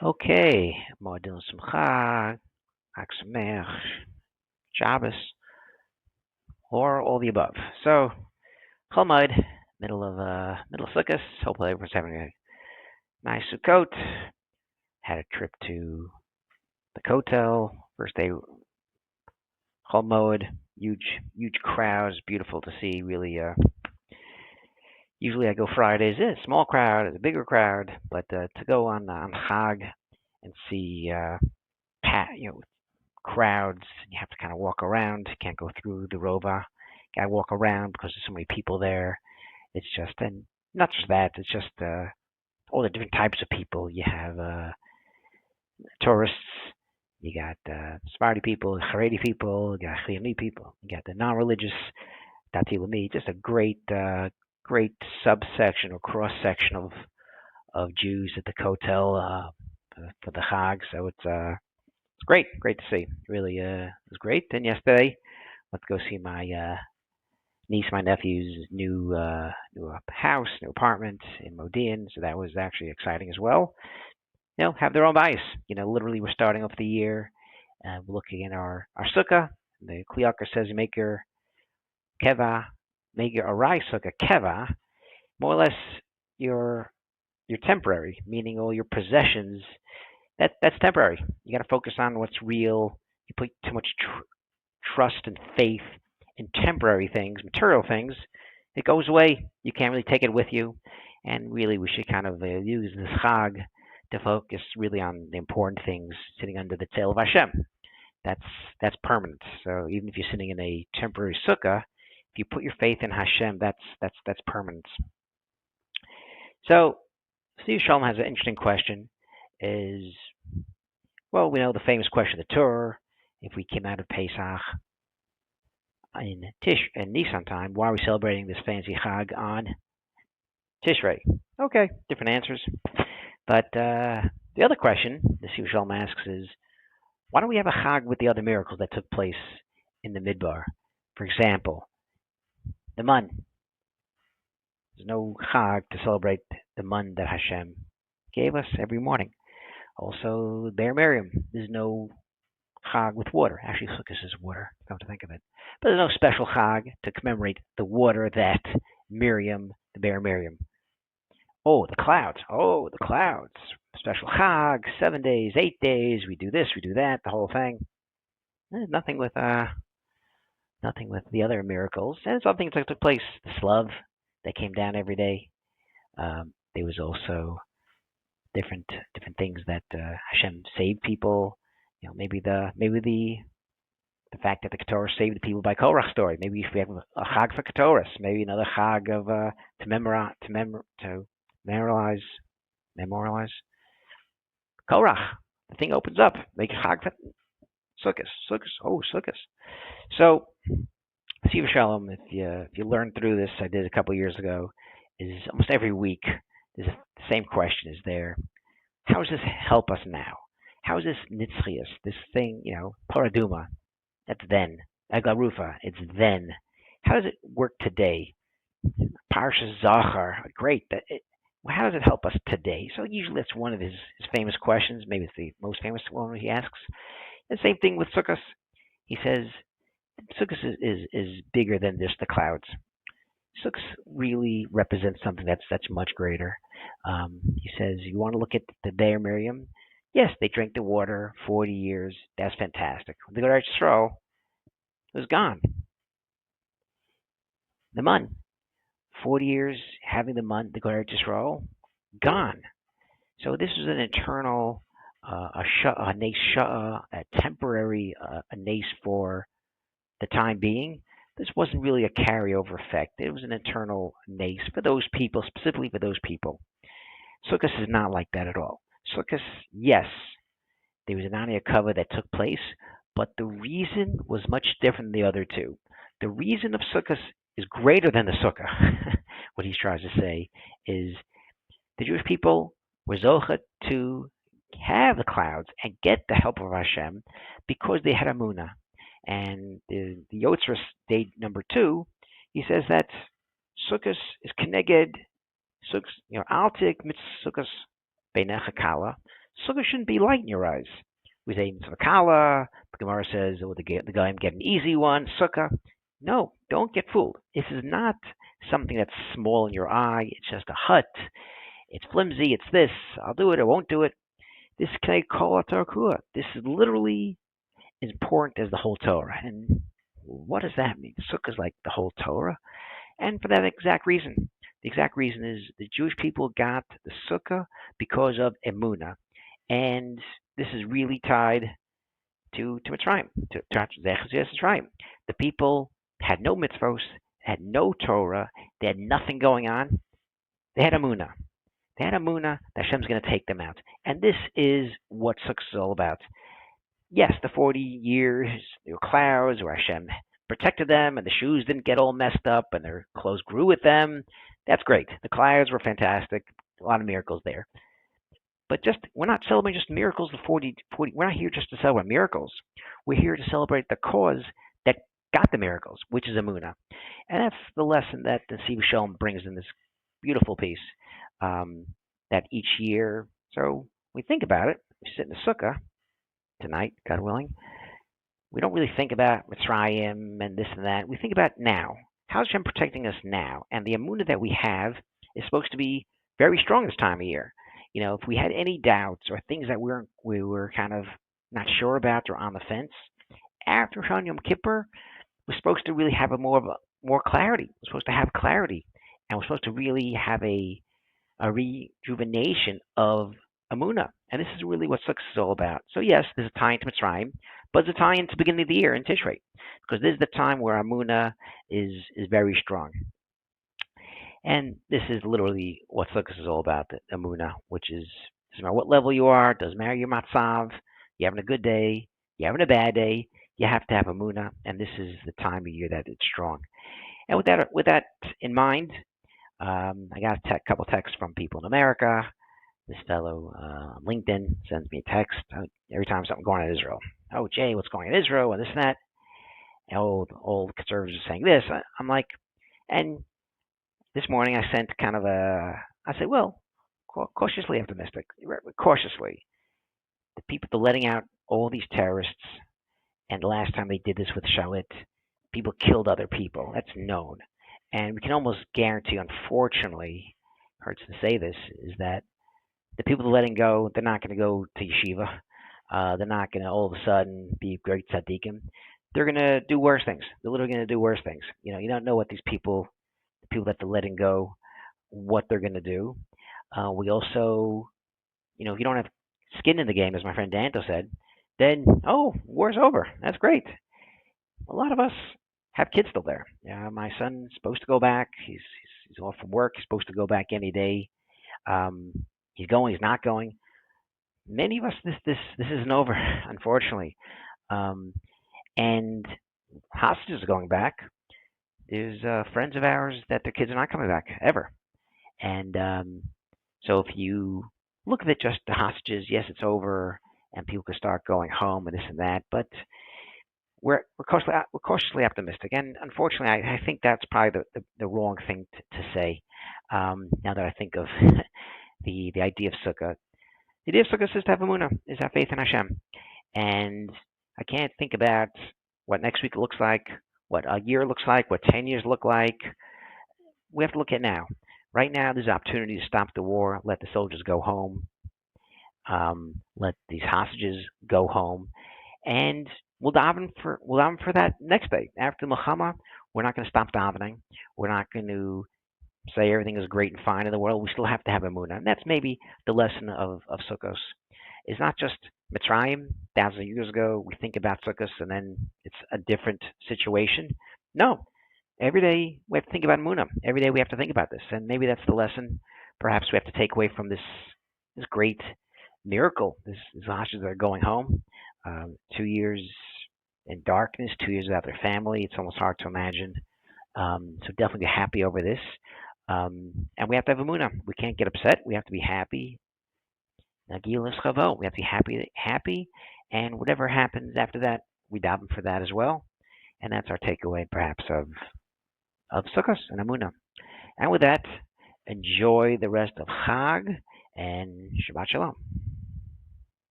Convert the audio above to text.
Okay, Moadin Simcha, Chag Sameach, Shabbos, or all the above. So, Chol Moed, middle of Sukkot. Hopefully everyone's having a nice Sukkot. Had a trip to the Kotel. First day, Chol Moed, huge crowds, beautiful to see. Really, usually I go Fridays. It's a small crowd, it's a bigger crowd, but to go on Chag and see crowds. You have to kind of walk around. You can't go through the Rova. You gotta walk around because there's so many people there. It's just, and not just that, it's just all the different types of people. You have tourists, you got Sephardi people, Haredi people, you got Chiloni people, you got the non-religious Dati Lami. Just a great subsection or cross section of Jews at the Kotel for the Chag. So it's great to see. Really, it was great. And yesterday, went to go see my niece, my nephew's new house, new apartment in Modi'in. So that was actually exciting as well. Have their own bias. Literally, we're starting off the year, we're looking at our sukkah. The Kliyakar says you make your keva, make your arai sukkah keva, more or less your temporary, meaning all your possessions. That's temporary. You got to focus on what's real. You put too much trust and faith in temporary things, material things. It goes away. You can't really take it with you. And really, we should kind of use this Chag to focus really on the important things, sitting under the tail of Hashem. That's permanent. So even if you're sitting in a temporary sukkah, if you put your faith in Hashem, that's permanent. So Steve Shalom has an interesting question. Is Well, we know the famous question of the Torah. If we came out of Pesach in Nisan time, why are we celebrating this fancy Chag on Tishrei? Okay, different answers. But the other question the Steve Shalom asks is, why don't we have a Chag with the other miracles that took place in the Midbar? For example, the man. There's no Chag to celebrate the man that Hashem gave us every morning. Also, Be'er Miriam. There's no Chag with water. Actually, Sukkot is water, come to think of it. But there's no special Chag to commemorate the water that Miriam, the Be'er Miriam. Oh, the clouds. Oh, the clouds. Special Chag, 7 days, 8 days. We do this, we do that, the whole thing. There's nothing with the other miracles. And something that took place. The Slav that came down every day. There was also different things that Hashem saved people. Maybe the fact that the Ketorah saved the people by Korach story. Maybe if we have a Chag for Ketorahs, maybe another Chag of to memorialize Korach. The thing opens up. Make a Chag for Sukkot. So, Siva Shalom, if you learn through this, I did a couple of years ago, is almost every week the same question is there. How does this help us now? How is this nitzchias, this thing, paraduma, that's then. Aglarufa, it's then. How does it work today? Parsha Zachar, great. How does it help us today? So usually that's one of his famous questions. Maybe it's the most famous one he asks. The same thing with Sukkot. He says, Sukkot is bigger than just the clouds. Sukkot really represents something that's much greater. He says, you want to look at the Be'er Miriam? Yes, they drank the water 40 years. That's fantastic. The Eretz Yisrael was gone. The man, 40 years having the man, the Eretz Yisrael, gone. So this is an eternal, a nace sha'ah, a temporary a nace for the time being. This wasn't really a carryover effect. It was an eternal nace for those people, specifically for those people. Sukkot is not like that at all. Sukkot, yes, there was an Aniyah cover that took place, but the reason was much different than the other two. The reason of Sukkot is greater than the Sukkah. What he's trying to say is the Jewish people were zochet to have the clouds and get the help of Hashem because they had Amunah. And the Yotzros, day number 2, he says that Sukkot is keneged, Altik mit Sukkot beinecha kala. Sukkah shouldn't be light in your eyes. We say Tzvakala. The Gemara says, "Oh, the guy get an easy one, Sukkah." No, don't get fooled. This is not something that's small in your eye. It's just a hut. It's flimsy. It's this. I'll do it. I won't do it. This can call it Torah. This is literally as important as the whole Torah. And what does that mean? Sukkah is like the whole Torah. And for that exact reason, the exact reason is the Jewish people got the Sukkah because of Emunah. And this is really tied to Mitzrayim, to Mitzrayim. The people had no mitzvos, had no Torah, they had nothing going on. They had Emunah. They had Emunah that Hashem's going to take them out. And this is what Sukkot is all about. Yes, the 40 years, there were clouds where Hashem protected them and the shoes didn't get all messed up and their clothes grew with them. That's great. The clouds were fantastic. A lot of miracles there. But we're not celebrating just miracles. We're not here just to celebrate miracles. We're here to celebrate the cause that got the miracles, which is Emunah. And that's the lesson that the Siva Shalom brings in this beautiful piece, that each year. So we think about it. We sit in the Sukkah tonight, God willing. We don't really think about Mitzrayim and this and that. We think about now. How's Hashem protecting us now? And the Emunah that we have is supposed to be very strong this time of year. If we had any doubts or things that we were kind of not sure about or on the fence, after Yom Kippur, we're supposed to really have more clarity. We're supposed to have clarity, and we're supposed to really have a rejuvenation of Emunah. And this is really what Sukkot is all about. So yes, there's a tie into Mitzrayim, but it's a tie into the beginning of the year in Tishrei, because this is the time where Emunah is very strong. And this is literally what Sukkot is all about, the Emunah, which is, doesn't matter what level you are, doesn't matter your matzav, you're having a good day, you're having a bad day, you have to have Emunah, and this is the time of year that it's strong. And with that in mind, I got a couple texts from people in America. This fellow on LinkedIn sends me a text every time something going on in Israel. Oh, Jay, what's going on in Israel and this and that? And all the conservatives are saying this. I'm like, and this morning I sent I said, well, cautiously optimistic. Cautiously. The people are letting out all these terrorists, and the last time they did this with Shalit, people killed other people. That's known. And we can almost guarantee, unfortunately, hurts to say this, is that the people they're letting go, they're not going to go to yeshiva. They're not going to all of a sudden be great tzaddikim. They're going to do worse things. They're literally going to do worse things. You don't know what the people that they're letting go, what they're going to do. We also, if you don't have skin in the game, as my friend Danto said, then, war's over. That's great. A lot of us have kids still there. My son's supposed to go back. He's off from work. He's supposed to go back any day. He's going. He's not going. Many of us, this isn't over, unfortunately. And hostages are going back. There's friends of ours that their kids are not coming back ever. And so if you look at it just the hostages, yes, it's over, and people can start going home and this and that. But we're cautiously optimistic, and unfortunately, I think that's probably the wrong thing to say. Now that I think of the idea of Sukkah, the idea of Sukkah is to have Emunah, is have faith in Hashem, and I can't think about what next week looks like, what a year looks like, what 10 years look like. We have to look at now. Right now, there's an opportunity to stop the war, let the soldiers go home, let these hostages go home, and we'll daven for that next day. After the Milchama, we're not going to stop davening. We're not going to say everything is great and fine in the world. We still have to have Emunah. And that's maybe the lesson of Sukkot. It's not just Mitzrayim, thousands of years ago, we think about Sukkot and then it's a different situation. No. Every day we have to think about Emunah. Every day we have to think about this. And maybe that's the lesson perhaps we have to take away from this great miracle. These hostages that are going home. 2 years in darkness, 2 years without their family. It's almost hard to imagine. So definitely be happy over this. And we have to have Emunah. We can't get upset. We have to be happy. We have to be happy. And whatever happens after that, we daven for that as well. And that's our takeaway, perhaps, of Sukkot and Emunah. And with that, enjoy the rest of Chag and Shabbat Shalom.